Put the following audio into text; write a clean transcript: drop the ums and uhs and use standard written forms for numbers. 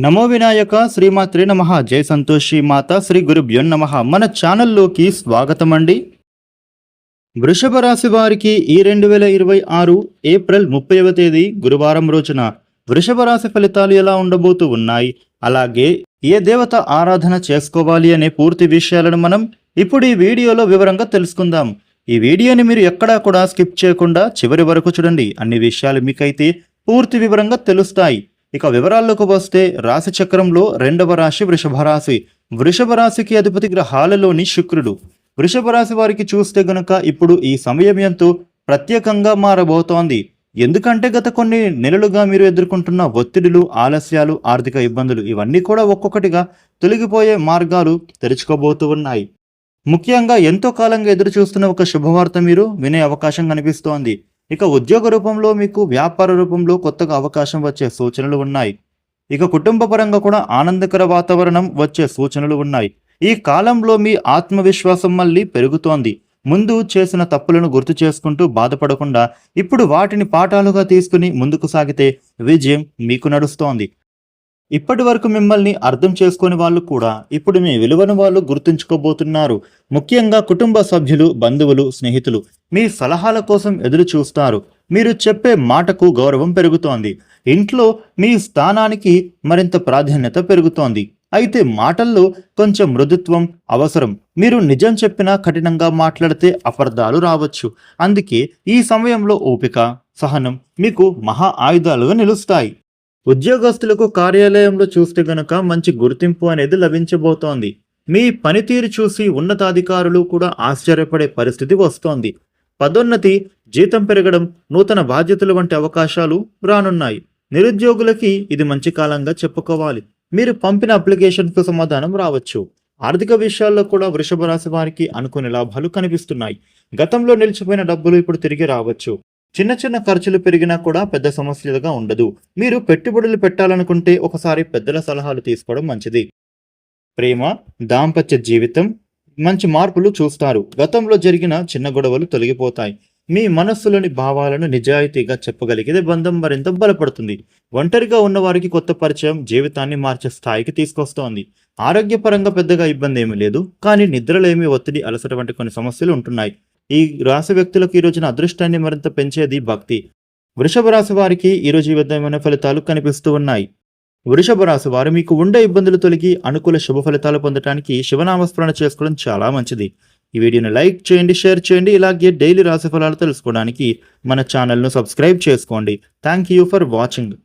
నమో వినాయక శ్రీమాత్రే నమః. జై సంతోషి మాత శ్రీ గురుభ్యో నమః. మన ఛానల్లోకి స్వాగతం అండి. వృషభ రాశి వారికి ఈ 2026 ఏప్రిల్ 30వ తేదీ గురువారం రోజున వృషభ రాశి ఫలితాలు ఎలా ఉండబోతూ ఉన్నాయి, అలాగే ఏ దేవత ఆరాధన చేసుకోవాలి అనే పూర్తి విషయాలను మనం ఇప్పుడు ఈ వీడియోలో వివరంగా తెలుసుకుందాం. ఈ వీడియోని మీరు ఎక్కడా కూడా స్కిప్ చేయకుండా చివరి వరకు చూడండి. అన్ని విషయాలు మీకైతే పూర్తి వివరంగా తెలుస్తాయి. ఇక వివరాల్లోకి వస్తే రాశి చక్రంలో రెండవ రాశి వృషభ రాశి. వృషభ రాశికి అధిపతి గ్రహాలలోని శుక్రుడు. వృషభ రాశి వారికి చూస్తే గనుక ఇప్పుడు ఈ సమయం ఎంతో ప్రత్యేకంగా మారబోతోంది. ఎందుకంటే గత కొన్ని నెలలుగా మీరు ఎదుర్కొంటున్న ఒత్తిడులు, ఆలస్యాలు, ఆర్థిక ఇబ్బందులు ఇవన్నీ కూడా ఒక్కొక్కటిగా తొలగిపోయే మార్గాలు తెరుచుకోబోతూ ఉన్నాయి. ముఖ్యంగా ఎంతో కాలంగా ఎదురు చూస్తున్న ఒక శుభవార్త మీరు వినే అవకాశం కనిపిస్తోంది. ఇక ఉద్యోగ రూపంలో మీకు వ్యాపార రూపంలో కొత్తగా అవకాశం వచ్చే సూచనలు ఉన్నాయి. ఇక కుటుంబ పరంగా కూడా ఆనందకర వాతావరణం వచ్చే సూచనలు ఉన్నాయి. ఈ కాలంలో మీ ఆత్మవిశ్వాసం మళ్ళీ పెరుగుతోంది. ముందు చేసిన తప్పులను గుర్తు చేసుకుంటూ బాధపడకుండా ఇప్పుడు వాటిని పాఠాలుగా తీసుకుని ముందుకు సాగితే విజయం మీకు నడుస్తోంది. ఇప్పటి వరకు మిమ్మల్ని అర్థం చేసుకుని వాళ్ళు కూడా ఇప్పుడు మీ విలువను వాళ్ళు గుర్తుంచుకోబోతున్నారు. ముఖ్యంగా కుటుంబ సభ్యులు, బంధువులు, స్నేహితులు మీ సలహాల కోసం ఎదురు చూస్తారు. మీరు చెప్పే మాటకు గౌరవం పెరుగుతోంది. ఇంట్లో మీ స్థానానికి మరింత ప్రాధాన్యత పెరుగుతోంది. అయితే మాటల్లో కొంచెం మృదుత్వం అవసరం. మీరు నిజం చెప్పినా కఠినంగా మాట్లాడితే అపార్థాలు రావచ్చు. అందుకే ఈ సమయంలో ఓపిక, సహనం మీకు మహా ఆయుధాలుగా నిలుస్తాయి. ఉద్యోగస్తులకు కార్యాలయంలో చూస్తే గనక మంచి గుర్తింపు అనేది లభించబోతోంది. మీ పనితీరు చూసి ఉన్నతాధికారులు కూడా ఆశ్చర్యపడే పరిస్థితి వస్తోంది. పదోన్నతి, జీతం పెరగడం, నూతన బాధ్యతలు వంటి అవకాశాలు రానున్నాయి. నిరుద్యోగులకి ఇది మంచి కాలంగా చెప్పుకోవాలి. మీరు పంపిన అప్లికేషన్కు సమాధానం రావచ్చు. ఆర్థిక విషయాల్లో కూడా వృషభ రాశి వారికి అనుకునే లాభాలు కనిపిస్తున్నాయి. గతంలో నిలిచిపోయిన డబ్బులు ఇప్పుడు తిరిగి రావచ్చు. చిన్న చిన్న ఖర్చులు పెరిగినా కూడా పెద్ద సమస్యలుగా ఉండదు. మీరు పెట్టుబడులు పెట్టాలనుకుంటే ఒకసారి పెద్దల సలహాలు తీసుకోవడం మంచిది. ప్రేమ, దాంపత్య జీవితం మంచి మార్పులు చూస్తారు. గతంలో జరిగిన చిన్న గొడవలు తొలగిపోతాయి. మీ మనస్సులోని భావాలను నిజాయితీగా చెప్పగలిగితే బంధం మరింత బలపడుతుంది. ఒంటరిగా ఉన్నవారికి కొత్త పరిచయం జీవితాన్ని మార్చే స్థాయికి తీసుకొస్తోంది. ఆరోగ్యపరంగా పెద్దగా ఇబ్బంది ఏమీ లేదు, కానీ నిద్రలేమి, ఒత్తిడి, అలసట వంటి కొన్ని సమస్యలు ఉంటున్నాయి. ఈ రాశి వ్యక్తులకు ఈ రోజున అదృష్టాన్ని మరింత పెంచేది భక్తి. వృషభ రాశి వారికి ఈరోజు ఈ విధమైన ఫలితాలు కనిపిస్తూ ఉన్నాయి. వృషభ రాశి వారు మీకు ఉండే ఇబ్బందులు తొలగి అనుకూల శుభ ఫలితాలు పొందడానికి శివనామస్మరణ చేసుకోవడం చాలా మంచిది. ఈ వీడియోని లైక్ చేయండి, షేర్ చేయండి. ఇలాగే డైలీ రాశి ఫలాలు తెలుసుకోవడానికి మన ఛానల్ను సబ్స్క్రైబ్ చేసుకోండి. Thank you for watching.